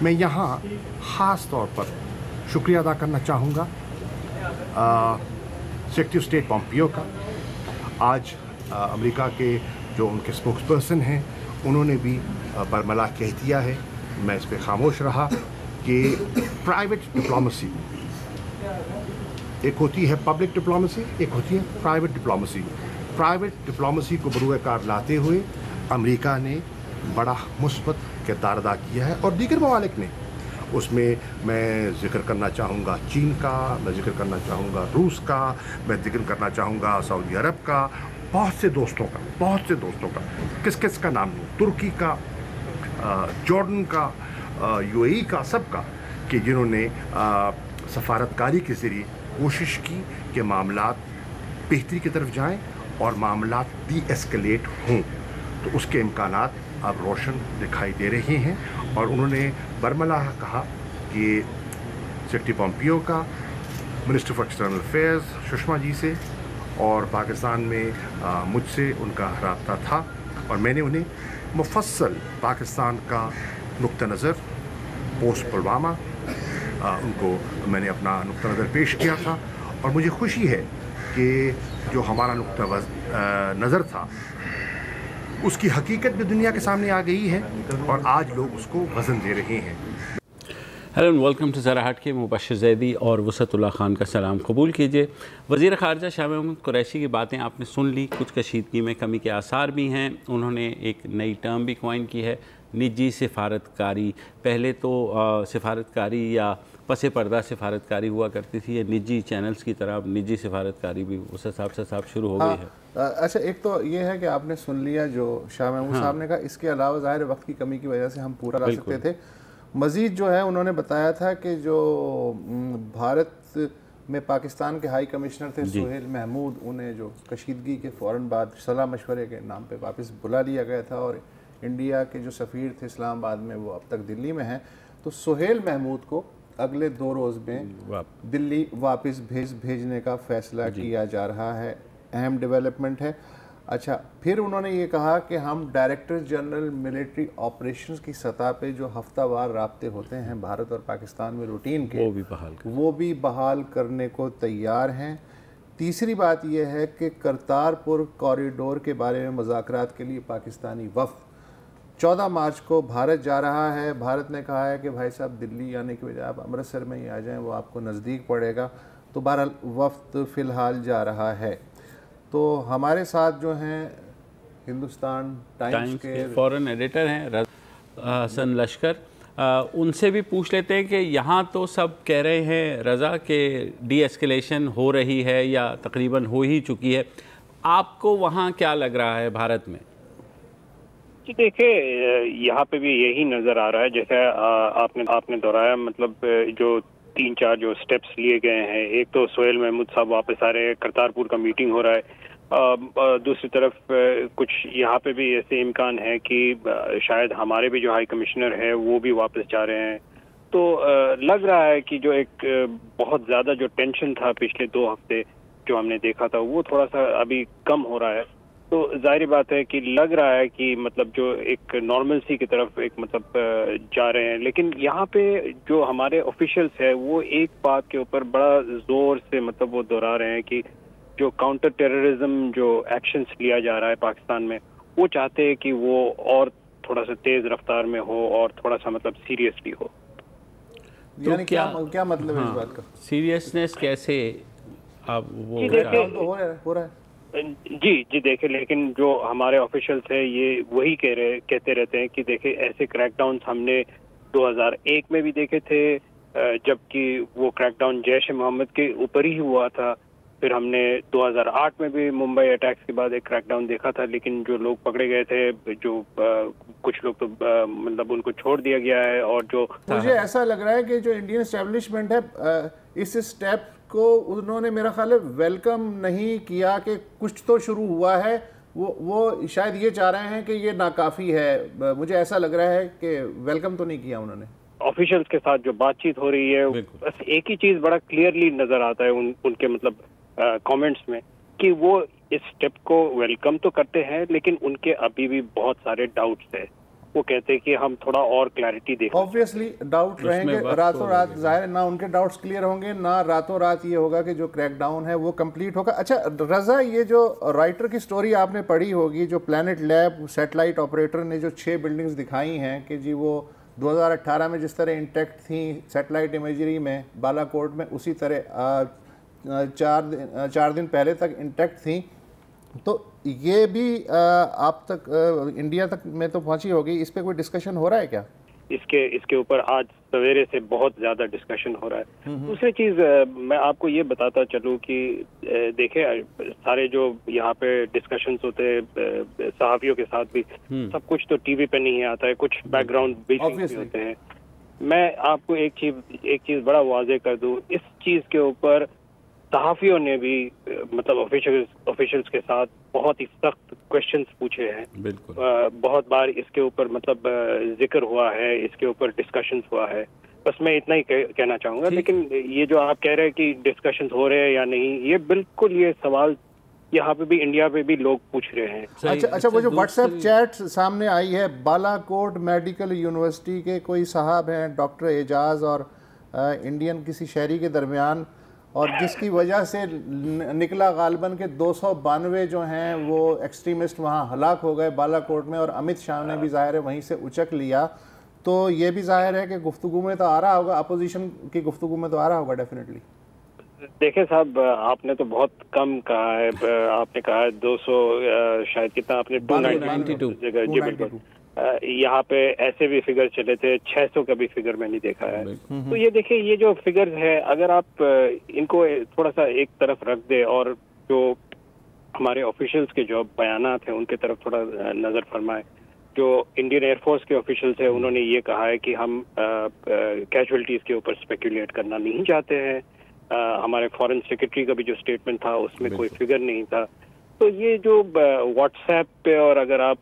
मैं यहाँ ख़ास तौर पर शुक्रिया अदा करना चाहूँगा सेक्रेटरी ऑफ स्टेट पॉम्पियो का। आज अमेरिका के जो उनके स्पोक्स पर्सन हैं उन्होंने भी बरमला कह दिया है, मैं इस पर खामोश रहा कि प्राइवेट डिप्लोमेसी एक होती है पब्लिक डिप्लोमेसी, एक होती है प्राइवेट डिप्लोमेसी। प्राइवेट डिप्लोमेसी को बरूए-कार लाते हुए अमेरिका ने बड़ा मुस्बत किरदार अदा किया है और दीगर ममालिक ने। उसमें मैं जिक्र करना चाहूँगा चीन का, मैं जिक्र करना चाहूँगा रूस का, मैं जिक्र करना चाहूँगा सऊदी अरब का, बहुत से दोस्तों का, किस किस का नाम लूँ, तुर्की का, जॉर्डन का, यूएई का, सबका, कि जिन्होंने सफारतकारी के ज़रिए कोशिश की कि मामलात बेहतरी की तरफ जाएं और मामलात डी एस्केलेट हों। तो उसके इम्कानात अब रोशन दिखाई दे रहे हैं और उन्होंने बरमला कहा कि सेक्रेटरी पॉम्पियो का, minister for external affairs Sushma ji से और पाकिस्तान में मुझसे उनका रब्ता था और मैंने उन्हें मुफस्सल पाकिस्तान का नुक्ता नज़र पोस्ट पुलवामा उनको मैंने अपना नुक्ता नज़र पेश किया था और मुझे खुशी है कि जो हमारा नुक्ता नज़र था उसकी हकीकत भी दुनिया के सामने आ गई है और आज लोग उसको वज़न दे रहे हैं। हेलो एंड वेलकम टू ज़रा हट के। मुबश्शिर ज़ैदी और वसअतुल्लाह खान का सलाम कबूल कीजिए। वज़ीर ख़ारजा शाह महमूद कुरैशी की बातें आपने सुन ली, कुछ कशीदगी में कमी के आसार भी हैं। उन्होंने एक नई टर्म भी कॉइन की है, निजी सिफारतकारी। पहले तो सिफारतकारी या पसे पर्दा सिफारतकारी हुआ करती थी, ये निजी चैनल्स की तरह अब निजी सिफारतकारी भी उस हिसाब से शुरू हो गई है। अच्छा, एक तो ये है कि आपने सुन लिया जो शाह महमूद साहब ने कहा, इसके अलावा ज़ाहिर वक्त की कमी की वजह से हम पूरा कर सकते थे। मज़ीद जो है उन्होंने बताया था कि जो भारत में पाकिस्तान के हाई कमिश्नर थे सुहेल महमूद, उन्हें जो कशीदगी के फ़ौरन बाद सलाह मशवरे के नाम पे वापस बुला लिया गया था और इंडिया के जो सफ़ीर थे इस्लामाबाद में वो अब तक दिल्ली में हैं। तो सुहेल महमूद को अगले 2 रोज़ में दिल्ली वापस भेजने का फ़ैसला किया जा रहा है। अहम डेवलपमेंट है। अच्छा, फिर उन्होंने ये कहा कि हम डायरेक्टर जनरल मिलिट्री ऑपरेशंस की सतह पे जो हफ्तावार राब्ते होते हैं भारत और पाकिस्तान में रूटीन के, वो भी बहाल करने को तैयार हैं। तीसरी बात यह है कि करतारपुर कॉरिडोर के बारे में मुज़ाकरात के लिए पाकिस्तानी वफ़द 14 मार्च को भारत जा रहा है। भारत ने कहा है कि भाई साहब दिल्ली आने की बजाय आप अमृतसर में ही आ जाएं, वो आपको नज़दीक पड़ेगा। तो बहरहाल वफ़द फ़िलहाल जा रहा है। तो हमारे साथ जो हैं हिंदुस्तान टाइम्स के फ़ॉरेन एडिटर हैं हसन लश्कर, उनसे भी पूछ लेते हैं कि यहाँ तो सब कह रहे हैं रज़ा के डी एस्केलेशन हो रही है या तकरीबन हो ही चुकी है, आपको वहाँ क्या लग रहा है भारत में? जी देखिए, यहाँ पे भी यही नज़र आ रहा है जैसे आपने दोहराया, मतलब जो 3-4 जो स्टेप्स लिए गए हैं। एक तो सुहेल महमूद साहब वापस आ रहे हैं, करतारपुर का मीटिंग हो रहा है। दूसरी तरफ कुछ यहाँ पे भी ऐसे इम्कान है कि शायद हमारे भी जो हाई कमिश्नर है वो भी वापस जा रहे हैं। तो लग रहा है कि जो एक बहुत ज़्यादा जो टेंशन था पिछले 2 हफ्ते जो हमने देखा था वो थोड़ा सा अभी कम हो रहा है। तो जाहिर बात है कि लग रहा है कि मतलब जो एक नॉर्मलसी की तरफ एक मतलब जा रहे हैं। लेकिन यहाँ पे जो हमारे ऑफिशियल्स है वो एक बात के ऊपर बड़ा जोर से मतलब वो दोहरा रहे हैं कि जो काउंटर टेररिज्म जो एक्शंस लिया जा रहा है पाकिस्तान में, वो चाहते हैं कि वो और थोड़ा सा तेज रफ्तार में हो और थोड़ा सा मतलब सीरियसली हो। यानी क्या मतलब है इस बात का? सीरियसनेस कैसे अब वो हो रहा है? जी देखे, लेकिन जो हमारे ऑफिशियल्स है ये वही कहते रहते हैं कि देखे ऐसे क्रैकडाउन हमने 2001 में भी देखे थे, जबकि वो क्रैकडाउन जैश ए मोहम्मद के ऊपर ही हुआ था। फिर हमने 2008 में भी मुंबई अटैक्स के बाद एक क्रैकडाउन देखा था, लेकिन जो लोग पकड़े गए थे, जो कुछ लोग तो मतलब उनको छोड़ दिया गया है। और जो मुझे ऐसा लग रहा है कि जो इंडियन एस्टेब्लिशमेंट है इस स्टेप को उन्होंने मेरा ख्याल है वेलकम नहीं किया कि कुछ तो शुरू हुआ है। वो शायद ये चाह रहे हैं कि ये नाकाफ़ी है। मुझे ऐसा लग रहा है कि वेलकम तो नहीं किया उन्होंने। ऑफिशियल्स के साथ जो बातचीत हो रही है, बस एक ही चीज़ बड़ा क्लियरली नज़र आता है उनके मतलब कमेंट्स में कि वो इस स्टेप को वेलकम तो करते हैं, लेकिन उनके अभी भी बहुत सारे डाउट्स हैं। वो कहते कि हम थोड़ा और क्लैरिटी देखें। ऑब्वियसली डाउट रहेंगे, रातों रात जाहिर ना उनके डाउट्स क्लियर होंगे, ना रातों रात ये होगा कि जो क्रैकडाउन है वो कंप्लीट होगा। अच्छा रजा, ये जो राइटर की स्टोरी आपने पढ़ी होगी, जो प्लैनेट लैब सैटेलाइट ऑपरेटर ने जो 6 बिल्डिंग्स दिखाई हैं कि जी वो 2018 में जिस तरह इंटैक्ट थी सैटेलाइट इमेजरी में बालाकोट में, उसी तरह 4 दिन पहले तक इंटैक्ट थी, तो ये भी आप तक इंडिया तक में तो पहुंची होगी, इस पे कोई डिस्कशन हो रहा है क्या? इसके ऊपर आज सवेरे से बहुत ज्यादा डिस्कशन हो रहा है। दूसरी चीज मैं आपको ये बताता चलूं कि देखे सारे जो यहाँ पे डिस्कशंस होते हैं सहाफियों के साथ भी, सब कुछ तो टीवी पे नहीं आता है, कुछ बैकग्राउंड ब्रीफिंग भी होते हैं। मैं आपको एक चीज बड़ा वाज़ेह कर दूं, इस चीज के ऊपर सहाफियों ने भी मतलब ऑफिशियल्स के साथ बहुत ही सख्त क्वेश्चंस पूछे हैं। बिल्कुल बहुत बार इसके ऊपर मतलब जिक्र हुआ है, इसके ऊपर डिस्कशंस हुआ है। बस मैं इतना ही कहना चाहूंगा। लेकिन ये जो आप कह रहे हैं कि डिस्कशंस हो रहे हैं या नहीं, ये बिल्कुल ये सवाल यहाँ पे भी इंडिया पे भी लोग पूछ रहे हैं। अच्छा वो जो व्हाट्सएप चैट सामने आई है, बालाकोट मेडिकल यूनिवर्सिटी के कोई साहब हैं डॉक्टर एजाज और इंडियन किसी शहरी के दरमियान, और जिसकी वजह से निकला गालबन के 292 जो हैं वो एक्सट्रीमिस्ट वहाँ हलाक हो गए बालाकोट में, और अमित शाह ने भी जाहिर है वहीं से उचक लिया। तो ये भी जाहिर है कि गुफ्तगू में तो आ रहा होगा, अपोजिशन की गुफ्तगू में तो आ रहा होगा डेफिनेटली। देखे साहब, आपने तो बहुत कम कहा है, आपने कहा है 200 शायद कितना आपने 292 जगह। जी बिल्कुल, यहाँ पे ऐसे भी फिगर चले थे, 600 का भी फिगर मैंने देखा है। तो ये देखिए, ये जो फिगर है अगर आप इनको थोड़ा सा एक तरफ रख दे और जो हमारे ऑफिशियल्स के जो बयानात हैं उनके तरफ थोड़ा नजर फरमाए। जो इंडियन एयरफोर्स के ऑफिशियल्स हैं उन्होंने ये कहा है कि हम कैजुअलिटीज के ऊपर स्पेकुलेट करना नहीं चाहते हैं। हमारे फॉरेन सेक्रेटरी का भी जो स्टेटमेंट था उसमें कोई फिगर नहीं था। तो ये जो व्हाट्सएप पे और अगर आप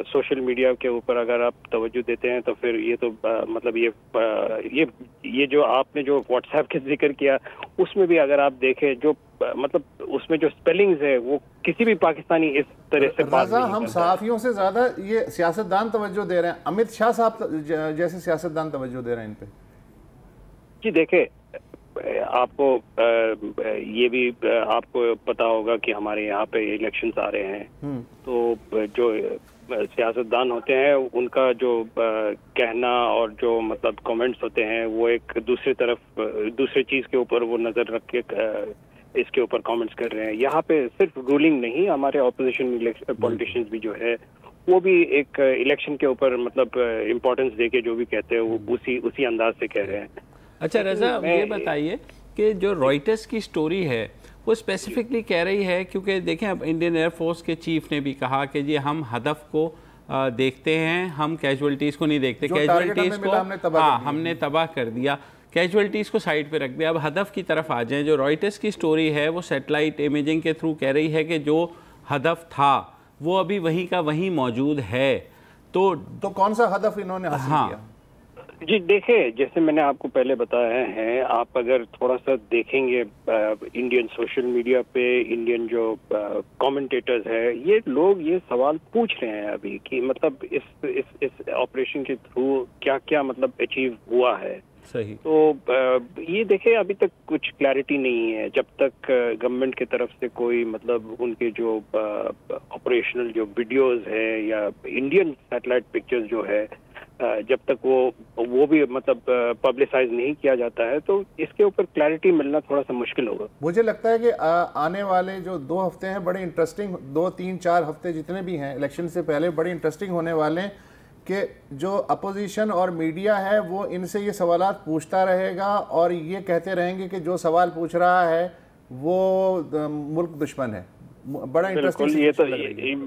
सोशल मीडिया के ऊपर अगर आप तवज्जो देते हैं तो फिर ये तो मतलब ये जो आपने जो व्हाट्सएप के जिक्र किया उसमें भी अगर आप देखें जो मतलब उसमें जो स्पेलिंग्स है वो किसी भी पाकिस्तानी इस तरह से बात नहीं हम सहाफियों से ज्यादा ये सियासतदान तवज्जो दे रहे हैं, अमित शाह साहब जैसे सियासतदान तवज्जो दे रहे हैं इन पे। जी देखे, आपको ये भी आपको पता होगा कि हमारे यहाँ पे इलेक्शंस आ रहे हैं, तो जो सियासतदान होते हैं उनका जो कहना और जो मतलब कमेंट्स होते हैं वो एक दूसरे चीज के ऊपर वो नजर रख के इसके ऊपर कमेंट्स कर रहे हैं। यहाँ पे सिर्फ रूलिंग नहीं, हमारे ऑपोजिशन पॉलिटिशियंस भी जो है वो भी एक इलेक्शन के ऊपर मतलब इम्पोर्टेंस देके जो भी कहते हैं वो उसी अंदाज से कह रहे हैं। अच्छा रजा, ये बताइए कि जो रॉयटर्स की स्टोरी है वो स्पेसिफिकली कह रही है, क्योंकि देखें अब इंडियन एयरफोर्स के चीफ ने भी कहा कि जी हम हदफ को देखते हैं, हम कैजुअलिटीज़ को नहीं देखते। कैजुअलिटीज़ को हमने तबाह कर दिया, कैजुअलिटीज़ को साइड पे रख दिया। अब हदफ की तरफ आ जाएं। जो रॉयटर्स की स्टोरी है वो सैटेलाइट इमेजिंग के थ्रू कह रही है कि जो हदफ था वो अभी वहीं का वहीं मौजूद है। तो कौन सा हदफ इन्होंने हासिल किया? जी देखे, जैसे मैंने आपको पहले बताया है, आप अगर थोड़ा सा देखेंगे इंडियन सोशल मीडिया पे इंडियन जो कमेंटेटर्स है, ये लोग ये सवाल पूछ रहे हैं अभी कि मतलब इस ऑपरेशन के थ्रू क्या क्या मतलब अचीव हुआ है। सही। तो ये देखे, अभी तक कुछ क्लैरिटी नहीं है। जब तक गवर्नमेंट की तरफ से कोई मतलब उनके जो ऑपरेशनल जो वीडियोस है या इंडियन सैटेलाइट पिक्चर्स जो है जब तक वो भी मतलब पब्लिसाइज नहीं किया जाता है तो इसके ऊपर क्लैरिटी मिलना थोड़ा सा मुश्किल होगा। मुझे लगता है कि आने वाले जो 2 हफ्ते हैं बड़े इंटरेस्टिंग, 2, 3, 4 हफ्ते जितने भी हैं इलेक्शन से पहले बड़े इंटरेस्टिंग होने वाले हैं कि जो अपोजिशन और मीडिया है वो इनसे ये सवालात पूछता रहेगा और ये कहते रहेंगे कि जो सवाल पूछ रहा है वो मुल्क दुश्मन है। बड़ा इंटरेस्टिंग। ये तो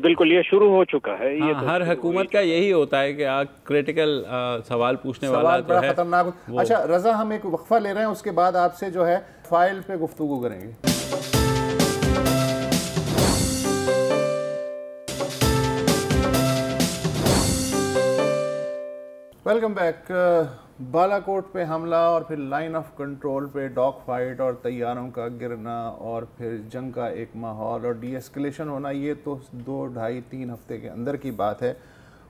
बिल्कुल ये शुरू हो चुका है। ये तो हर हुकूमत का यही होता है कि क्रिटिकल सवाल पूछने वाला तो है खतरनाक। अच्छा रजा, हम एक वक्फा ले रहे हैं, उसके बाद आपसे जो है फाइल पे गुफ्तगू करेंगे। Welcome back. बालाकोट पे हमला और फिर लाइन ऑफ कंट्रोल पे डॉग फाइट और तैयारों का गिरना और फिर जंग का एक माहौल और डी एस्केलेशन होना, ये तो 2, ढाई, 3 हफ्ते के अंदर की बात है।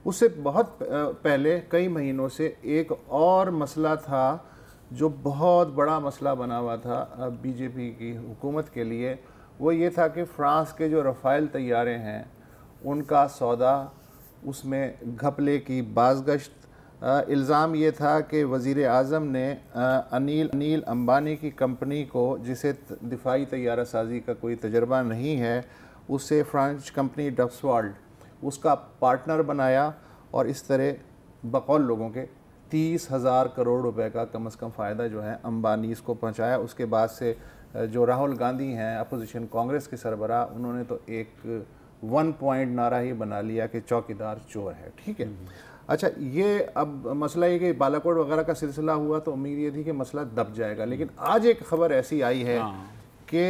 उससे बहुत पहले कई महीनों से एक और मसला था जो बहुत बड़ा मसला बना हुआ था बीजेपी की हुकूमत के लिए। वो ये था कि फ़्रांस के जो रफ़ाइल तैयारे हैं उनका सौदा, उसमें घपले की बाज़गश्त। इल्ज़ाम ये था कि वज़ीर आज़म ने अनिल अंबानी की कंपनी को, जिसे दिफाई तैयारा साजी का कोई तजर्बा नहीं है, उसे फ्रेंच कंपनी डस्वाल्ट उसका पार्टनर बनाया और इस तरह बकौल लोगों के 30,000 करोड़ रुपए का कम से कम फ़ायदा जो है अंबानी को पहुंचाया। उसके बाद से जो राहुल गांधी हैं अपोजिशन कांग्रेस के सरबराह, उन्होंने तो एक 1 पॉइंट नारा ही बना लिया कि चौकीदार चोर है। ठीक है, अच्छा, ये अब मसला ये कि बालाकोट वगैरह का सिलसिला हुआ तो उम्मीद ये थी कि मसला दब जाएगा, लेकिन आज एक खबर ऐसी आई है कि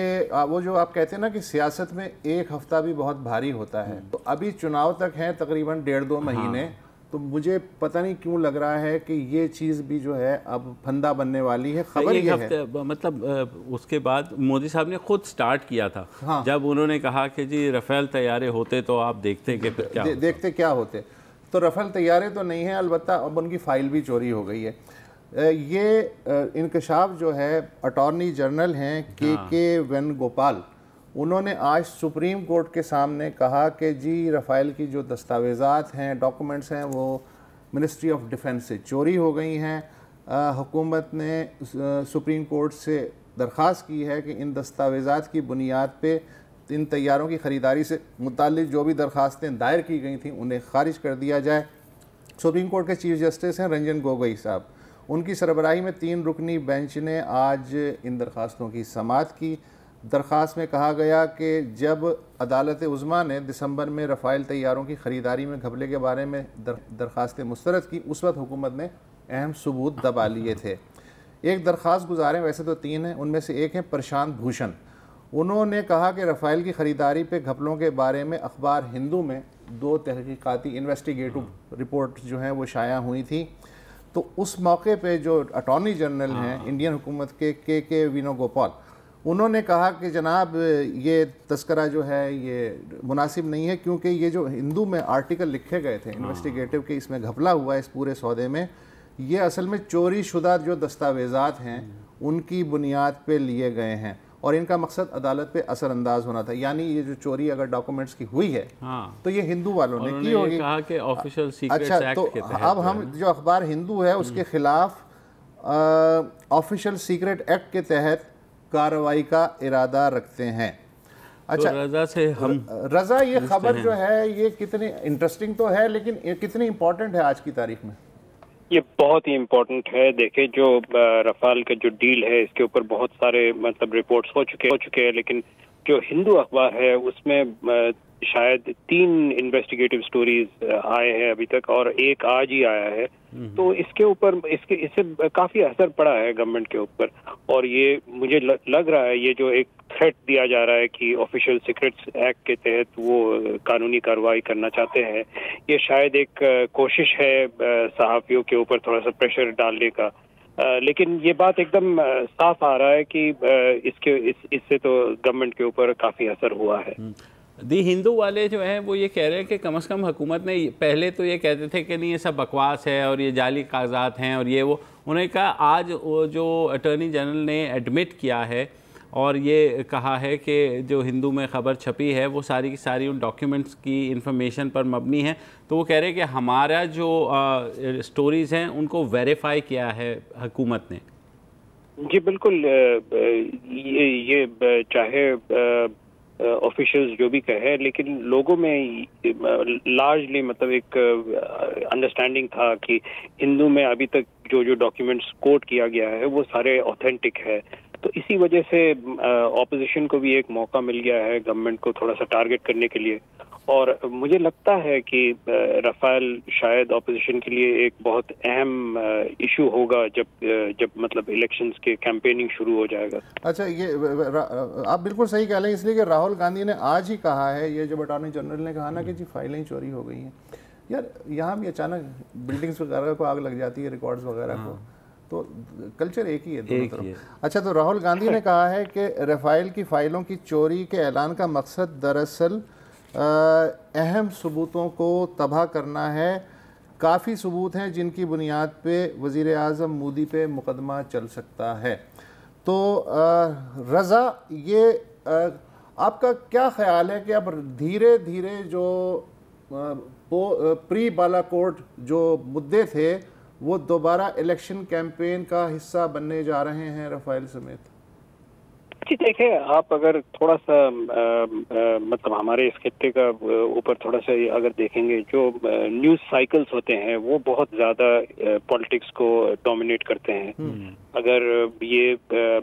वो जो आप कहते हैं ना कि सियासत में एक हफ्ता भी बहुत भारी होता है, तो अभी चुनाव तक हैं तकरीबन 1.5-2 महीने। तो मुझे पता नहीं क्यों लग रहा है कि ये चीज़ भी जो है अब फंदा बनने वाली है। खबर ये है मतलब उसके बाद मोदी साहब ने खुद स्टार्ट किया था। हाँ। जब उन्होंने कहा कि जी रफ़ेल तैयारे होते तो आप देखते कि फिर क्या देखते क्या होते। तो रफ़ेल तैयारे तो नहीं है, अलबत्ता अब उनकी फ़ाइल भी चोरी हो गई है। ये इंकशाफ जो है अटॉर्नी जनरल हैं के वेणुगोपाल, उन्होंने आज सुप्रीम कोर्ट के सामने कहा कि जी रफ़ाइल की जो दस्तावेज़ात हैं, डॉक्यूमेंट्स हैं, वो मिनिस्ट्री ऑफ डिफेंस से चोरी हो गई हैं। हुकूमत ने सुप्रीम कोर्ट से दरख्वास्त की है कि इन दस्तावेज़ात की बुनियाद पे इन तैयारों की ख़रीदारी से मुताल्लिक़ जो भी दरख्वास्तें दायर की गई थी उन्हें ख़ारिज कर दिया जाए। सुप्रीम कोर्ट के चीफ जस्टिस हैं रंजन गोगोई साहब, उनकी सरबराही में 3 रुकनी बेंच ने आज इन दरख्वास्तों की समाअत की। दरख्वास्त में कहा गया कि जब अदालत उज़्मा ने दिसंबर में रफ़ाइल तैयारों की ख़रीदारी में घपले के बारे में दरख्वास्तें मुस्तरद की, उस वक्त हुकूमत ने अहम सबूत दबा लिए थे। एक दरख्वास्त गुजारें, वैसे तो 3 हैं, उनमें से एक है प्रशांत भूषण। उन्होंने कहा कि रफ़ाइल की ख़रीदारी पे घपलों के बारे में अखबार हिंदू में 2 तहकीकाती इन्वेस्टिगेटिव रिपोर्ट जो हैं वो शाया हुई थी। तो उस मौके पे जो अटॉर्नी जनरल हैं इंडियन हुकूमत के वेणुगोपाल, उन्होंने कहा कि जनाब ये तस्करा जो है ये मुनासिब नहीं है, क्योंकि ये जो हिंदू में आर्टिकल लिखे गए थे इन्वेस्टिगेटिव के, इसमें घपला हुआ है इस पूरे सौदे में, ये असल में चोरी शुदा जो दस्तावेज़ात हैं उनकी बुनियाद पे लिए गए हैं और इनका मकसद अदालत पे असरअंदाज होना था। यानी ये जो चोरी अगर डॉक्यूमेंट्स की हुई है तो ये हिंदू वालों ने की होगी। कहा कि ऑफिशियल सीक्रेट्स एक्ट तो के तहत अब हम जो अखबार हिंदू है उसके खिलाफ ऑफिशियल सीक्रेट एक्ट के तहत कार्रवाई का इरादा रखते हैं। अच्छा, तो रजा से हम रजा ये खबर जो है ये कितनी इंटरेस्टिंग तो है, लेकिन ये कितनी इम्पोर्टेंट है आज की तारीख में? ये बहुत ही इम्पोर्टेंट है। देखिए, जो रफ़ाल का जो डील है इसके ऊपर बहुत सारे मतलब रिपोर्ट्स हो चुके हैं, लेकिन जो हिंदू अखबार है उसमें शायद 3 इन्वेस्टिगेटिव स्टोरीज आए हैं अभी तक और एक आज ही आया है। तो इसके ऊपर इससे काफी असर पड़ा है गवर्नमेंट के ऊपर, और ये मुझे लग रहा है ये जो एक थ्रेट दिया जा रहा है कि ऑफिशियल सीक्रेट्स एक्ट के तहत वो कानूनी कार्रवाई करना चाहते हैं, ये शायद एक कोशिश है सहाफ़ियों के ऊपर थोड़ा सा प्रेशर डालने का। लेकिन ये बात एकदम साफ आ रहा है कि इससे तो गवर्नमेंट के ऊपर काफी असर हुआ है। दी हिंदू वाले जो हैं वो ये कह रहे हैं कि कम से कम हुकूमत ने, पहले तो ये कहते थे कि नहीं ये सब बकवास है और ये जाली कागजात हैं और ये वो, उन्होंने कहा आज वो जो अटॉर्नी जनरल ने एडमिट किया है और ये कहा है कि जो हिंदू में ख़बर छपी है वो सारी की सारी उन डॉक्यूमेंट्स की इंफॉर्मेशन पर मबनी है। तो वो कह रहे हैं कि हमारा जो स्टोरीज़ हैं उनको वेरीफाई किया है हुकूमत ने। जी बिल्कुल, ये चाहे ऑफिशियल्स जो भी कहे, लेकिन लोगों में लार्जली मतलब एक अंडरस्टैंडिंग था कि हिंदू में अभी तक जो डॉक्यूमेंट्स कोट किया गया है वो सारे ऑथेंटिक है। तो इसी वजह से ऑपोजिशन को भी एक मौका मिल गया है गवर्नमेंट को थोड़ा सा टारगेट करने के लिए, और मुझे लगता है कि रफ़ाल शायद ऑपोजिशन के लिए एक बहुत अहम इशू होगा जब मतलब इलेक्शंस के कैंपेनिंग शुरू हो जाएगा। अच्छा, ये आप बिल्कुल सही कह रहे हैं, इसलिए कि राहुल गांधी ने आज ही कहा है, ये जो अटॉर्नी जनरल ने कहा ना कि जी फाइलें चोरी हो गई हैं। यार यहाँ भी अचानक बिल्डिंग्स वगैरह को आग लग जाती है, रिकॉर्ड्स वगैरह को, तो कल्चर एक ही है दोनों तरफ। अच्छा, तो राहुल गांधी ने कहा है कि रफ़ाइल की फ़ाइलों की चोरी के ऐलान का मकसद दरअसल अहम सबूतों को तबाह करना है। काफ़ी सबूत हैं जिनकी बुनियाद पे वज़ीर आज़म मोदी पे मुकदमा चल सकता है। तो रज़ा, ये आपका क्या ख्याल है कि अब धीरे धीरे जो प्री बालाकोट जो मुद्दे थे वो दोबारा इलेक्शन कैंपेन का हिस्सा बनने जा रहे हैं राफेल समेत? जी देखिए, आप अगर थोड़ा सा मतलब हमारे इस खित्ते का ऊपर थोड़ा सा अगर देखेंगे, जो न्यूज़ साइकिल्स होते हैं वो बहुत ज़्यादा पॉलिटिक्स को डोमिनेट करते हैं। अगर ये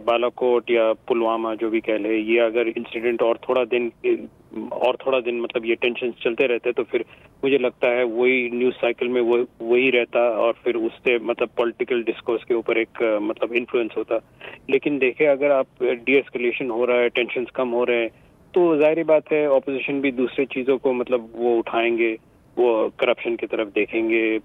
बालाकोट या पुलवामा जो भी कह ले, ये अगर इंसिडेंट और थोड़ा दिन मतलब ये टेंशन चलते रहते तो फिर मुझे लगता है वही न्यूज़ साइकिल में वही रहता और फिर उससे मतलब पॉलिटिकल डिस्कोर्स के ऊपर एक मतलब इन्फ्लुएंस होता। लेकिन देखिए, अगर आप डीएस्केलेशन हो रहा है, टेंशन्स कम हो रहे हैं, तो जाहिर बात है ऑपोजिशन भी दूसरे चीज़ों को मतलब वो उठाएंगे, वो करप्शन की तरफ देखेंगे,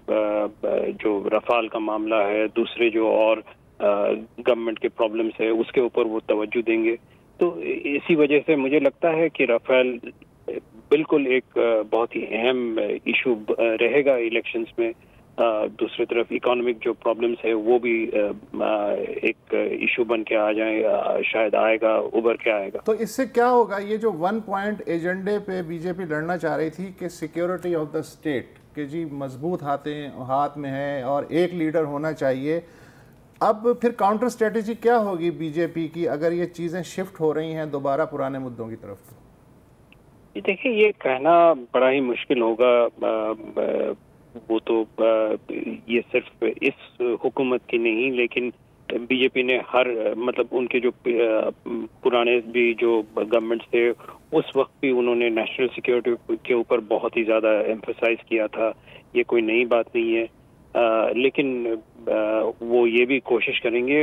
जो रफाल का मामला है, दूसरे जो और गवर्नमेंट के प्रॉब्लम्स है उसके ऊपर वो तवज्जो देंगे। तो इसी वजह से मुझे लगता है कि राफेल बिल्कुल एक बहुत ही अहम इशू रहेगा इलेक्शंस में। दूसरी तरफ इकोनॉमिक जो प्रॉब्लम्स है वो भी एक इशू बन के आ जाए, शायद आएगा, उभर के आएगा। तो इससे क्या होगा? ये जो 1 पॉइंट एजेंडे पे बीजेपी लड़ना चाह रही थी कि सिक्योरिटी ऑफ द स्टेट के जी मजबूत हाथ में है और एक लीडर होना चाहिए, अब फिर काउंटर स्ट्रेटेजी क्या होगी बीजेपी की अगर ये चीज़ें शिफ्ट हो रही हैं दोबारा पुराने मुद्दों की तरफ? देखिए, ये कहना बड़ा ही मुश्किल होगा। वो तो ये सिर्फ इस हुकूमत की नहीं, लेकिन बीजेपी ने हर मतलब उनके जो पुराने भी जो गवर्नमेंट्स थे उस वक्त भी उन्होंने नेशनल सिक्योरिटी के ऊपर बहुत ही ज़्यादा एम्फसाइज किया था। ये कोई नई बात नहीं है। लेकिन वो ये भी कोशिश करेंगे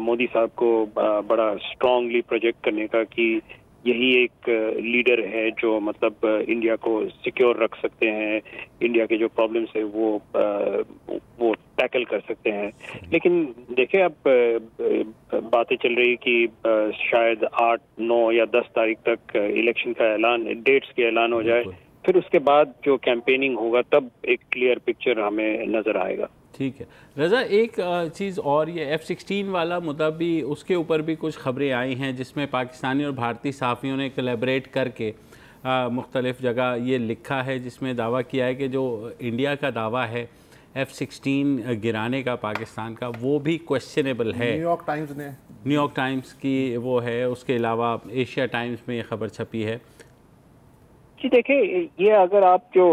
मोदी साहब को बड़ा स्ट्रांगली प्रोजेक्ट करने का कि यही एक लीडर है जो मतलब इंडिया को सिक्योर रख सकते हैं, इंडिया के जो प्रॉब्लम्स है वो टैकल कर सकते हैं। लेकिन देखिए, अब बातें चल रही कि शायद 8, 9 या 10 तारीख तक इलेक्शन का ऐलान, डेट्स के ऐलान हो जाए, फिर उसके बाद जो कैंपेनिंग होगा तब एक क्लियर पिक्चर हमें नजर आएगा। ठीक है रज़ा, एक चीज़ और, ये F-16 वाला मुद्दा भी, उसके ऊपर भी कुछ खबरें आई हैं जिसमें पाकिस्तानी और भारतीय सहाफ़ियों ने कोलैबोरेट करके मुख्तलिफ़ जगह ये लिखा है जिसमें दावा किया है कि जो इंडिया का दावा है F-16 गिराने का पाकिस्तान का, वो भी क्वेश्चनेबल है। न्यूयॉर्क टाइम्स की वो है, उसके अलावा एशिया टाइम्स में ये खबर छपी है। जी देखिए, ये अगर आप जो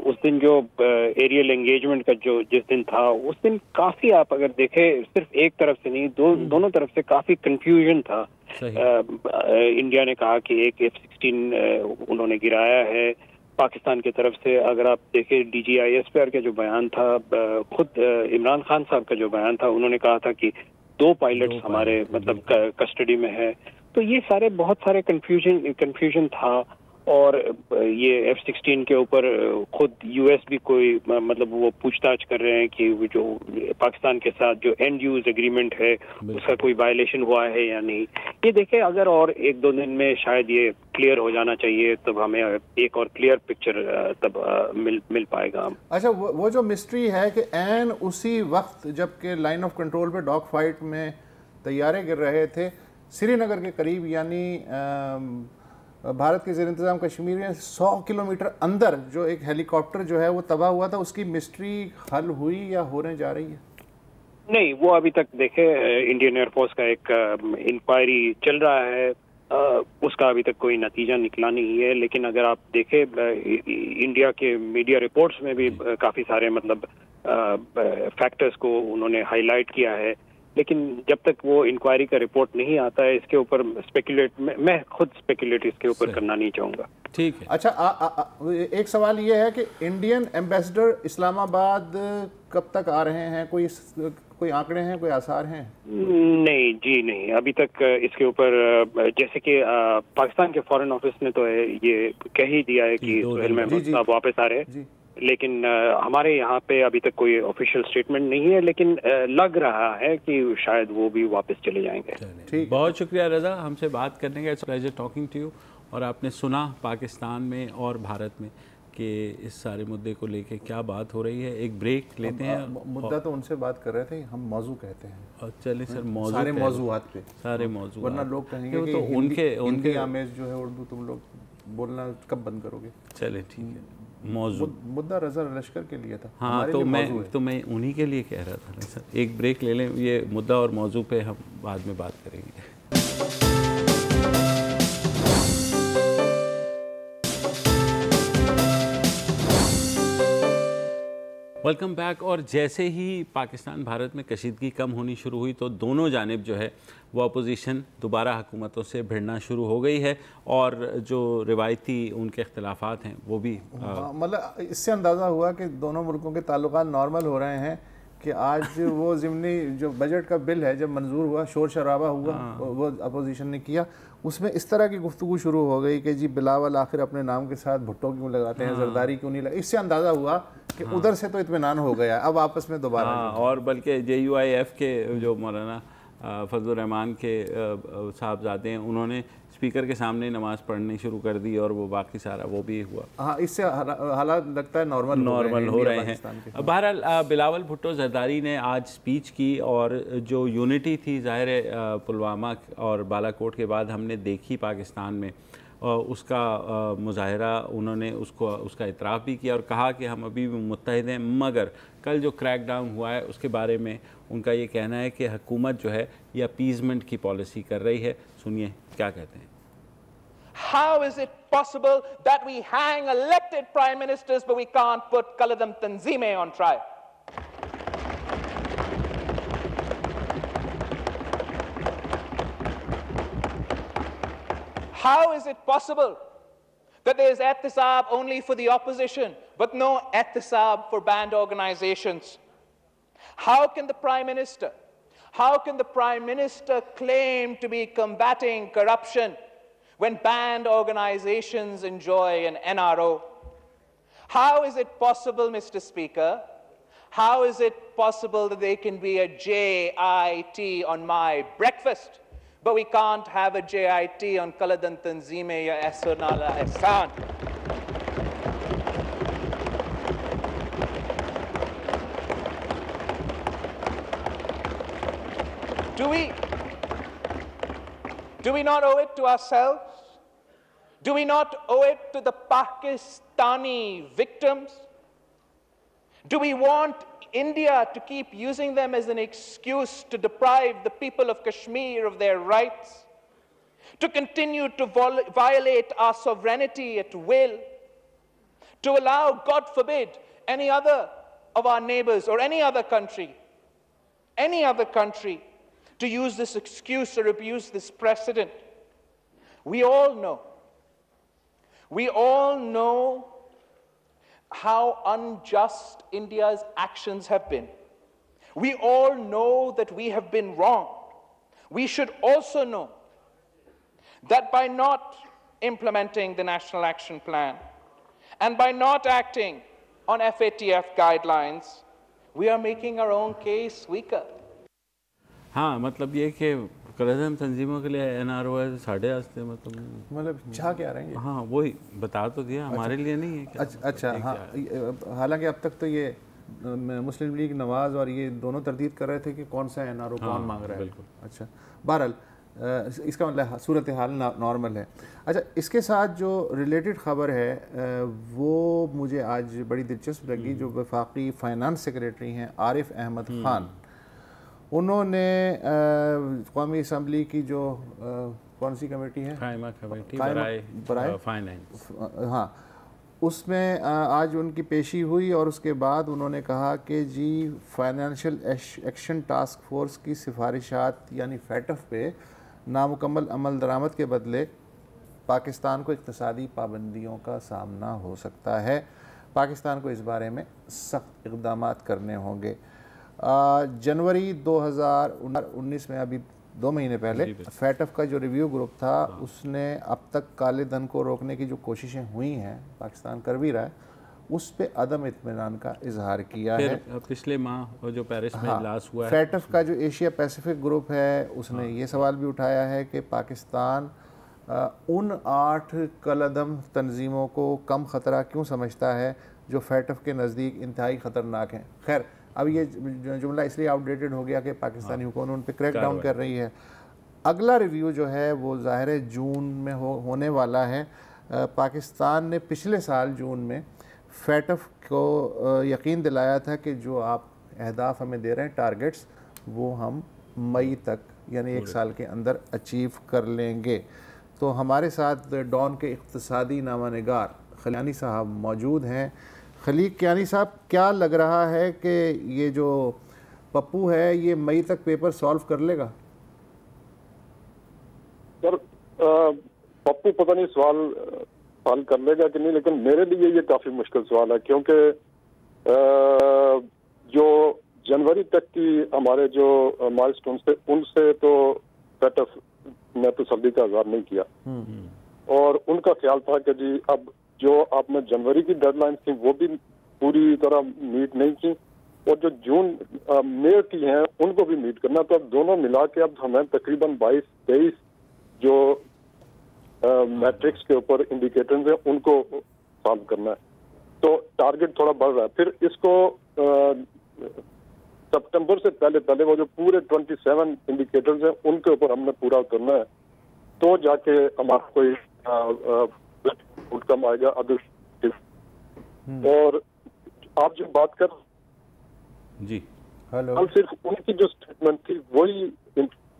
उस दिन जो एरियल एंगेजमेंट का जो जिस दिन था, उस दिन काफी आप अगर देखें, सिर्फ एक तरफ से नहीं, दोनों तरफ से काफी कंफ्यूजन था। इंडिया ने कहा कि एक F-16 उन्होंने गिराया है। पाकिस्तान की तरफ से अगर आप देखें, DGISPR का जो बयान था, खुद इमरान खान साहब का जो बयान था, उन्होंने कहा था कि 2 पायलट्स हमारे मतलब कस्टडी में है। तो ये सारे बहुत सारे कंफ्यूजन था। और ये F-16 के ऊपर खुद US भी कोई मतलब वो पूछताछ कर रहे हैं कि जो पाकिस्तान के साथ जो एंड यूज एग्रीमेंट है उसका कोई वायलेशन हुआ है या नहीं। ये देखें, अगर और 1-2 दिन में शायद ये क्लियर हो जाना चाहिए, तब हमें एक और क्लियर पिक्चर तब मिल पाएगा। अच्छा, वो जो मिस्ट्री है कि एन उसी वक्त जबकि लाइन ऑफ कंट्रोल पे डॉग फाइट में तैयारे गिर रहे थे, श्रीनगर के करीब, यानी भारत के ज़ेर इंतज़ाम कश्मीर में 100 किलोमीटर अंदर जो एक हेलीकॉप्टर जो है वो तबाह हुआ था, उसकी मिस्ट्री हल हुई या होने जा रही है? नहीं, वो अभी तक देखे इंडियन एयरफोर्स का एक इंक्वायरी चल रहा है, उसका अभी तक कोई नतीजा निकला नहीं है। लेकिन अगर आप देखें, इंडिया के मीडिया रिपोर्ट्स में भी काफ़ी सारे मतलब फैक्टर्स को उन्होंने हाईलाइट किया है। लेकिन जब तक वो इंक्वायरी का रिपोर्ट नहीं आता है, इसके ऊपर मैं खुद स्पेकुलेट इसके ऊपर करना नहीं चाहूँगा। ठीक है। अच्छा, एक सवाल ये है कि इंडियन एम्बेसडर इस्लामाबाद कब तक आ रहे हैं? कोई आंकड़े हैं, कोई आसार हैं? नहीं जी, नहीं, अभी तक इसके ऊपर जैसे कि पाकिस्तान के फॉरेन ऑफिस ने तो ये कह ही दिया है कि सुहेल महमूद साहब वापस आ रहे हैं, लेकिन हमारे यहाँ पे अभी तक कोई ऑफिशियल स्टेटमेंट नहीं है, लेकिन लग रहा है कि शायद वो भी वापस चले जाएंगे। ठीक, बहुत शुक्रिया रज़ा हमसे बात करने का। It's pleasure talking to you. और आपने सुना पाकिस्तान में और भारत में कि इस सारे मुद्दे को लेके क्या बात हो रही है। एक ब्रेक लेते हैं। मुद्दा तो उनसे बात कर रहे थे, हम मौजू कहते हैं। और चले सर, मौजू सारे मौजूआत पे, सारे मौजू, वरना लोग कहेंगे कि तो उनके आमेज जो है उर्दू तुम लोग बोलना कब बंद करोगे। चले ठीक है, मौजू मुद्दा रजा लश्कर के लिए था। हाँ, तो मैं उन्हीं के लिए कह रहा था। सर एक ब्रेक ले लें, ये मुद्दा और मौजू पे हम बाद में बात करेंगे। Welcome back. और जैसे ही पाकिस्तान भारत में कशीदगी कम होनी शुरू हुई तो दोनों जानिब जो है वो अपोजिशन दोबारा हुकूमतों से भिड़ना शुरू हो गई है और जो रिवायती उनके इख्तिलाफात हैं वो भी मतलब इससे अंदाज़ा हुआ कि दोनों मुल्कों के ताल्लुकात नॉर्मल हो रहे हैं कि आज वो ज़िमनी जो बजट का बिल है जब मंजूर हुआ, शोर शराबा हुआ, वो अपोजिशन ने किया, उसमें इस तरह की गुफ्तगू शुरू हो गई कि जी बिलावल आखिर अपने नाम के साथ भुट्टो क्यों लगाते हैं, जरदारी क्यों नहीं लगाते। इससे अंदाज़ा हुआ कि उधर से तो इत्मीनान हो गया, अब आपस में दोबारा और बल्कि JUIF के जो मौलाना फजलुर रहमान के साहबजादे हैं, उन्होंने स्पीकर के सामने नमाज पढ़नी शुरू कर दी और वो बाकी सारा वो भी हुआ। हाँ, इससे हालात लगता है नॉर्मल हो रहे हैं। बहरहाल बिलावल भुट्टो जरदारी ने आज स्पीच की और जो यूनिटी थी ज़ाहिर है पुलवामा और बालाकोट के बाद हमने देखी पाकिस्तान में, उसका मुजाहरा उन्होंने उसका इतराफ़ भी किया और कहा कि हम अभी भी मुत्तहिद हैं। मगर कल जो क्रैक डाउन हुआ है उसके बारे में उनका ये कहना है कि हुकूमत जो है ये अपीज़मेंट की पॉलिसी कर रही है। सुनिए क्या कहते हैं। How is it possible that we hang elected prime ministers but we can't put Qaladam Tanzime on trial? How is it possible that there is ihtisab only for the opposition but no ihtisab for banned organizations? How can the Prime Minister claim to be combating corruption when banned organizations enjoy an NRO? How is it possible, Mr. Speaker? How is it possible that there can be a JIT on my breakfast, but we can't have a JIT on Qaladan Tanzime ya Ehsanala Ehsan? Do we not owe it to ourselves? Do we not owe it to the Pakistani victims? Do we want India to keep using them as an excuse to deprive the people of Kashmir of their rights? To continue to violate our sovereignty at will? To allow, God forbid, any other of our neighbors or any other country to use this excuse or abuse this precedent? We all know how unjust India's actions have been. We all know that we have been wrong. We should also know that by not implementing the National Action Plan and by not acting on FATF guidelines, we are making our own case weaker. हाँ, मतलब ये कि कलदम तंजीमों के लिए NRO है साढ़े आस्ते मतलब चाह क्या रहे हैं। हाँ, वही बता तो दिया, हमारे लिए नहीं है क्या? अच्छा हाँ, हालांकि अब तक तो ये मुस्लिम लीग नवाज़ और ये दोनों तरदीद कर रहे थे कि कौन सा NRO कौन मांग रहा है। बिल्कुल। अच्छा, बहरहाल इसका मतलब सूरत हाल नॉर्मल है। अच्छा, इसके साथ जो रिलेटेड ख़बर है वो मुझे आज बड़ी दिलचस्प लगी। जो वफाकी फ़ाइनेंस सेक्रेटरी हैं आरिफ अहमद ख़ान, उन्होंने कौमी असम्बली की जो कौन सी कमेटी है, कायमा कमेटी बराए फाइनेंस, हाँ, उसमें आज उनकी पेशी हुई और उसके बाद उन्होंने कहा कि जी फाइनेंशियल एक्शन टास्क फोर्स की सिफारिशात यानी FATF पे नामुकम्मल अमल दरामद के बदले पाकिस्तान को इक़्तिसादी पाबंदियों का सामना हो सकता है। पाकिस्तान को इस बारे में सख्त इक़दामात करने होंगे। जनवरी 2019 में, अभी 2 महीने पहले, FATF का जो रिव्यू ग्रुप था उसने अब तक काले धन को रोकने की जो कोशिशें हुई हैं, पाकिस्तान कर भी रहा है, उस पे अदम इत्मीनान का इजहार किया है। पिछले माह जो पेरिस में इजलास हुआ है, FATF का जो एशिया पैसिफिक ग्रुप है उसने ये सवाल भी उठाया है कि पाकिस्तान उन 8 कलअदम तंजीमों को कम ख़तरा क्यों समझता है जो फैटफ के नज़दीक इंतहाई ख़तरनाक हैं? खैर, अब ये जुमला इसलिए आउटडेटेड हो गया कि पाकिस्तानी हुकूमत उन पर क्रैक डाउन कर रही है। अगला रिव्यू जो है वो ज़ाहिर है जून में होने वाला है। पाकिस्तान ने पिछले साल जून में फैटफ को यकीन दिलाया था कि जो आप अहदाफ हमें दे रहे हैं, टारगेट्स, वो हम मई तक यानी 1 साल के अंदर अचीव कर लेंगे। तो हमारे साथ डॉन के इक़्तिसादी नामानिगार खलीक कियानी साहब मौजूद हैं। खलीक कियानी साहब, क्या लग रहा है कि ये जो पप्पू है ये मई तक पेपर सॉल्व कर लेगा? सर, पप्पू पता नहीं सवाल हल कर लेगा कि नहीं, लेकिन मेरे लिए ये काफी मुश्किल सवाल है, क्योंकि जो जनवरी तक की हमारे जो माइलस्टोन थे उनसे तो फैटफ ने तो सब्जी का आगाज नहीं किया, और उनका ख्याल था कि जी अब जो आपने जनवरी की डेडलाइन थी वो भी पूरी तरह मीट नहीं की, और जो जून मई की हैं उनको भी मीट करना। तो अब दोनों मिला के अब हमें तकरीबन 22-23 जो मैट्रिक्स के ऊपर इंडिकेटर्स हैं उनको सॉल्व करना है। तो टारगेट थोड़ा बढ़ रहा है। फिर इसको सितंबर से पहले वो जो पूरे 27 इंडिकेटर्स हैं उनके ऊपर हमने पूरा करना है, तो जाके हमारा कोई आउटकम आएगा। अदर और आप जो बात कर जी, हेलो, कल सिर्फ उनकी जो स्टेटमेंट थी वही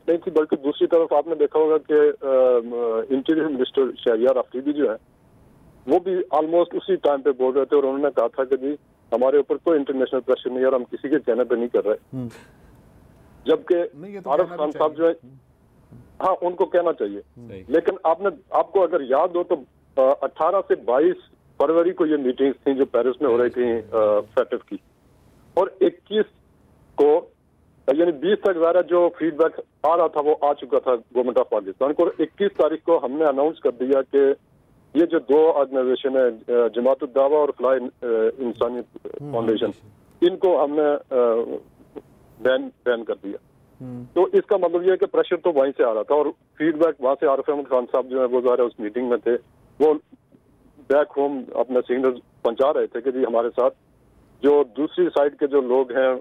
नहीं थी, बल्कि दूसरी तरफ आपने देखा होगा कि इंटीरियर मिनिस्टर शहरियार अफरीदी जो है वो भी ऑलमोस्ट उसी टाइम पे बोल रहे थे, और उन्होंने कहा था कि जी हमारे ऊपर कोई इंटरनेशनल प्रेशर नहीं है और हम किसी के कहने पे नहीं कर रहे। जबकि आरिफ खान साहब जो है, हाँ उनको कहना चाहिए, लेकिन आपको अगर याद हो तो 18 से 22 फरवरी को ये मीटिंग्स थी जो पेरिस में हो रही थी फैटफ की, और 21 को यानी 20 तक ज़्यादा जो फीडबैक आ रहा था वो आ चुका था गवर्नमेंट ऑफ पाकिस्तान को। 21 तारीख को हमने अनाउंस कर दिया कि ये जो 2 ऑर्गेनाइजेशन है, जमात दावा और फलाह इंसानियत फाउंडेशन, इनको हमने बैन कर दिया। तो इसका मतलब ये है कि प्रेशर तो वहीं से आ रहा था, और फीडबैक वहां से आरिफ अहमद खान साहब जो है वो ज़ाहिर उस मीटिंग में थे, वो बैक होम अपने सिग्नल पहुंचा रहे थे कि जी हमारे साथ जो दूसरी साइड के जो लोग हैं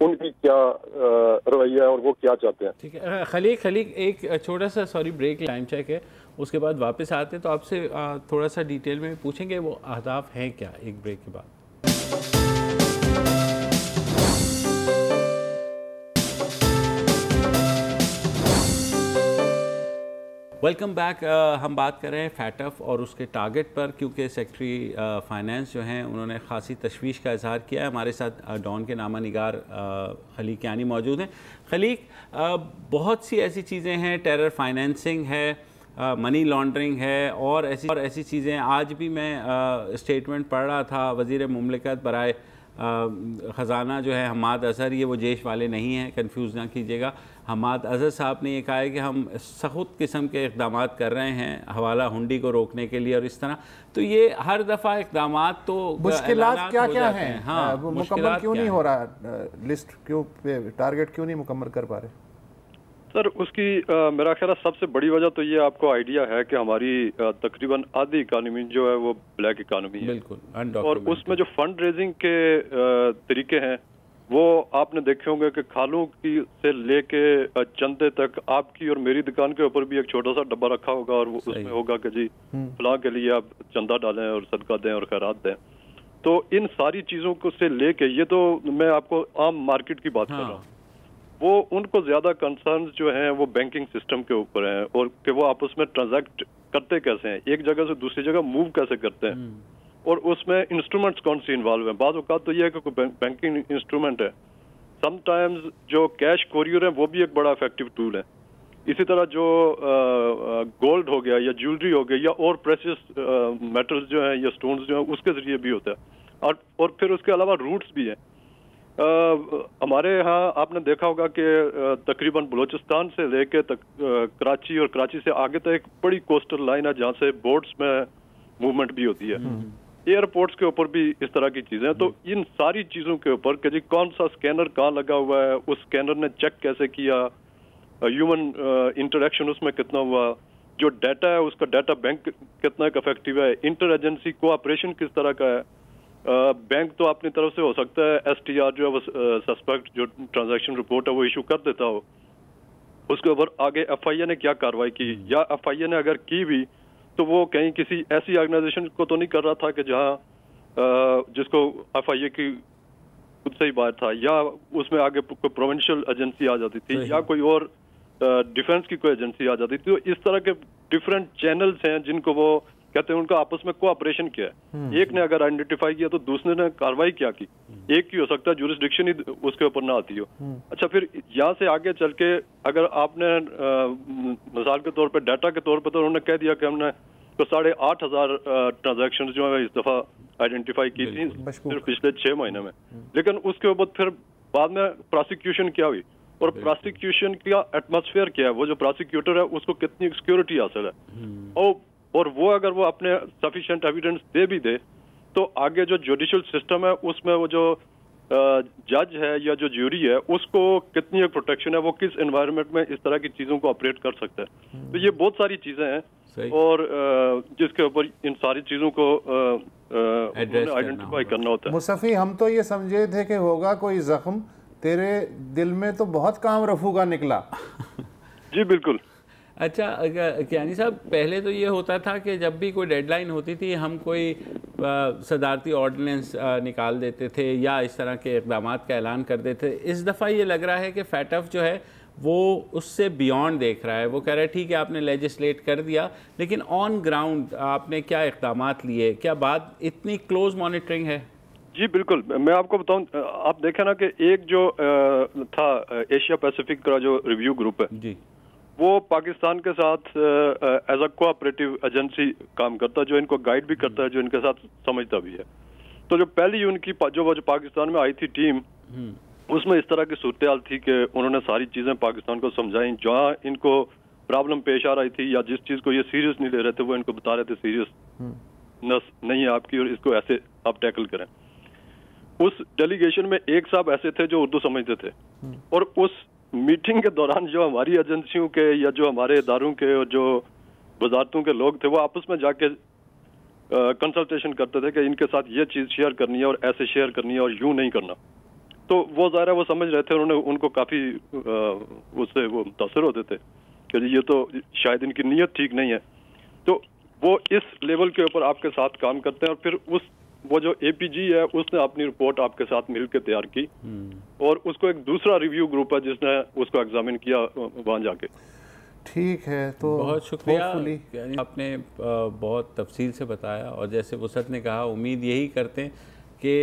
उनकी क्या रवैया है और वो क्या चाहते हैं। ठीक है खलीक, एक छोटा सा ब्रेक, टाइम चेक है, उसके बाद वापस आते हैं तो आपसे थोड़ा सा डिटेल में पूछेंगे वो अहदाफ हैं क्या, एक ब्रेक के बाद। Welcome back. हम बात कर रहे हैं फैटफ और उसके टारगेट पर, क्योंकि सेक्रेटरी फाइनेंस जो हैं उन्होंने खासी तशवीश का इजहार किया है। हमारे साथ डॉन के नामानिगार खलीक कियानी मौजूद हैं। खलीक, बहुत सी ऐसी चीज़ें हैं, टेरर फाइनेंसिंग है, मनी लॉन्ड्रिंग है और ऐसी चीज़ें। आज भी मैं स्टेटमेंट पढ़ रहा था, वज़ीर मुमलिकत बराए ख़जाना जो है हमाद अज़हर, ये वो जेश वाले नहीं हैं, कंफ्यूज ना कीजिएगा। हमाद अज़हर साहब ने ये कहा है कि हम सख्त किस्म के इक़दाम कर रहे हैं हवाला हुंडी को रोकने के लिए, और इस तरह तो ये हर दफ़ा इक़दाम तो मुश्किलात क्या हैं? हाँ, वो मुकम्मल क्यों नहीं हो रहा? लिस्ट क्यों, टारगेट क्यों नहीं मुकम्मल कर पा रहे? सर, उसकी मेरा ख्याल सबसे बड़ी वजह तो ये आपको आइडिया है कि हमारी तकरीबन आधी इकानमी जो है वो ब्लैक इकानमी है, बिल्कुल, और उसमें जो फंड रेजिंग के तरीके हैं वो आपने देखे होंगे कि खालों की से लेके चंदे तक आपकी और मेरी दुकान के ऊपर भी एक छोटा सा डब्बा रखा होगा, और वो उसमें होगा कि जी फलां के लिए आप चंदा डालें और सदका दें और खैरात दें। तो इन सारी चीज़ों को से लेके, ये तो मैं आपको आम मार्केट की बात कर रहा हूँ, वो उनको ज्यादा कंसर्न जो हैं वो बैंकिंग सिस्टम के ऊपर हैं, और कि वो आपस में ट्रांजैक्ट करते कैसे हैं, एक जगह से दूसरी जगह मूव कैसे करते हैं, और उसमें इंस्ट्रूमेंट्स कौन से इन्वॉल्व हैं। बाद औक़ात तो ये है कि कोई बैंकिंग इंस्ट्रूमेंट है, समटाइम्स जो कैश कोरियर है वो भी एक बड़ा इफेक्टिव टूल है। इसी तरह जो गोल्ड हो गया या ज्वेलरी हो गया या और प्रेशियस मेटल्स जो हैं या स्टोन्स जो हैं उसके जरिए भी होता है, और फिर उसके अलावा रूट्स भी हैं। हमारे यहाँ आपने देखा होगा कि तकरीबन बलूचिस्तान से लेके कराची और कराची से आगे तक एक बड़ी कोस्टल लाइन है जहाँ से बोट्स में मूवमेंट भी होती है, एयरपोर्ट्स के ऊपर भी इस तरह की चीजें। तो इन सारी चीजों के ऊपर कि जी कौन सा स्कैनर कहाँ लगा हुआ है, उस स्कैनर ने चेक कैसे किया, ह्यूमन इंटरेक्शन उसमें कितना हुआ, जो डाटा है उसका डाटा बैंक कितना इफेक्टिव है, इंटर एजेंसी कोऑपरेशन किस तरह का है। बैंक तो अपनी तरफ से हो सकता है STR जो है वो सस्पेक्ट जो ट्रांजैक्शन रिपोर्ट है वो इशू कर देता हो, उसके ऊपर आगे FIA ने क्या कार्रवाई की, या FIA ने अगर की भी तो वो कहीं किसी ऐसी ऑर्गेनाइजेशन को तो नहीं कर रहा था कि जहां जिसको FIA की खुद से ही बाहर था, या उसमें आगे कोई प्रोविंशियल एजेंसी आ जाती थी या कोई और डिफेंस की कोई एजेंसी आ जाती थी। तो इस तरह के डिफरेंट चैनल्स हैं जिनको वो कहते हैं उनका आपस में कोऑपरेशन किया है। एक ने अगर आइडेंटिफाई किया तो दूसरे ने कार्रवाई क्या की, एक की हो सकता है जुरिस्डिक्शन ही उसके ऊपर ना आती हो। अच्छा, फिर यहाँ से आगे चल के अगर आपने मिसाल के तौर पे डाटा के तौर पे तो उन्होंने कह दिया कि हमने तो 8,500 ट्रांजैक्शन जो है इस दफा आइडेंटिफाई की थी सिर्फ पिछले 6 महीने में, लेकिन उसके ऊपर फिर बाद में प्रोसिक्यूशन क्या हुई और प्रोसिक्यूशन का एटमॉस्फेयर क्या है, वो जो प्रोसिक्यूटर है उसको कितनी सिक्योरिटी हासिल है, और वो अगर वो अपने सफिशिएंट एविडेंस दे भी दे तो आगे जो जुडिशियल सिस्टम है उसमें वो जो जज है या जो ज्यूरी है उसको कितनी एक प्रोटेक्शन है, वो किस एनवायरनमेंट में इस तरह की चीजों को ऑपरेट कर सकता है। तो ये बहुत सारी चीजें हैं और जिसके ऊपर इन सारी चीजों को आइडेंटिफाई करना होता है। मुसफ़ी, हम तो ये समझे थे कि होगा कोई जख्म, तेरे दिल में तो बहुत काम रफू का निकला। जी बिल्कुल। अच्छा कियानी साहब, पहले तो ये होता था कि जब भी कोई डेडलाइन होती थी हम कोई सदारती ऑर्डिनेंस निकाल देते थे या इस तरह के इक़दामात का ऐलान कर देते थे। इस दफ़ा ये लग रहा है कि फैटफ जो है वो उससे बियॉन्ड देख रहा है। वो कह रहा है ठीक है आपने लेजिस्लेट कर दिया, लेकिन ऑन ग्राउंड आपने क्या इक़दामात लिए, क्या बात इतनी क्लोज मॉनिटरिंग है? जी बिल्कुल, मैं आपको बताऊं, आप देखें ना कि एक जो था एशिया पैसिफिक का जो रिव्यू ग्रुप है जी, वो पाकिस्तान के साथ एज अ कोऑपरेटिव एजेंसी काम करता है, जो इनको गाइड भी करता है, जो इनके साथ समझता भी है। तो जो पहली उनकी जो पाकिस्तान में आई थी टीम, उसमें इस तरह की सूरत हाल थी कि उन्होंने सारी चीजें पाकिस्तान को समझाई, जहाँ इनको प्रॉब्लम पेश आ रही थी या जिस चीज को ये सीरियस नहीं ले रहे थे वो इनको बता रहे थे सीरियसनेस नहीं है आपकी और इसको ऐसे आप टैकल करें। उस डेलीगेशन में एक साहब ऐसे थे जो उर्दू समझते थे, और उस मीटिंग के दौरान जो हमारी एजेंसियों के या जो हमारे इदारों के और जो वजारतों के लोग थे वो आपस में जाके कंसल्टेशन करते थे कि इनके साथ ये चीज शेयर करनी है और ऐसे शेयर करनी है और यूं नहीं करना। तो वो ज़ाहिर है वो समझ रहे थे, उन्होंने उनको काफी उससे वो मुतासर होते थे कि ये तो शायद इनकी नीयत ठीक नहीं है। तो वो इस लेवल के ऊपर आपके साथ काम करते हैं, और फिर वो जो APG है उसने अपनी रिपोर्ट आपके साथ मिलकर तैयार की और उसको एक दूसरा रिव्यू ग्रुप है जिसने उसको एग्जामिन किया वहाँ जाके। ठीक है, तो बहुत शुक्रिया, आपने बहुत तफसील से बताया, और जैसे वसत ने कहा उम्मीद यही करते हैं कि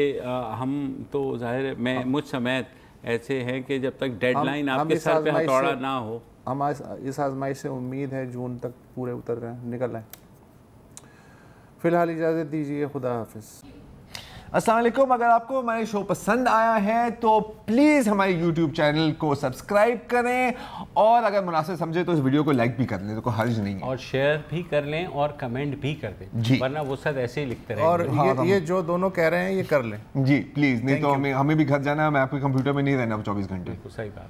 हम तो जाहिर है मैं मुझ समेत ऐसे हैं कि जब तक डेडलाइन आपके सर पे हथौड़ा ना हो, हम इस आजमाइश से उम्मीद है जून तक पूरे उतर रहे हैं, निकल आए। फिलहाल इजाज़त दीजिए, खुदा हाफिज़। अस्सलाम वालेकुम। अगर आपको हमारे शो पसंद आया है तो प्लीज़ हमारे YouTube चैनल को सब्सक्राइब करें, और अगर मुनासिब समझे तो इस वीडियो को लाइक भी कर लें, तो कोई हर्ज नहीं है, और शेयर भी कर लें और कमेंट भी कर दें जी, वरना वो सब ऐसे ही लिखते रहें। और ये जो दोनों कह रहे हैं ये कर लें जी प्लीज़, नहीं तो हमें भी घर जाना है, मैं आपके कंप्यूटर में नहीं रहना 24 घंटे। सही बात।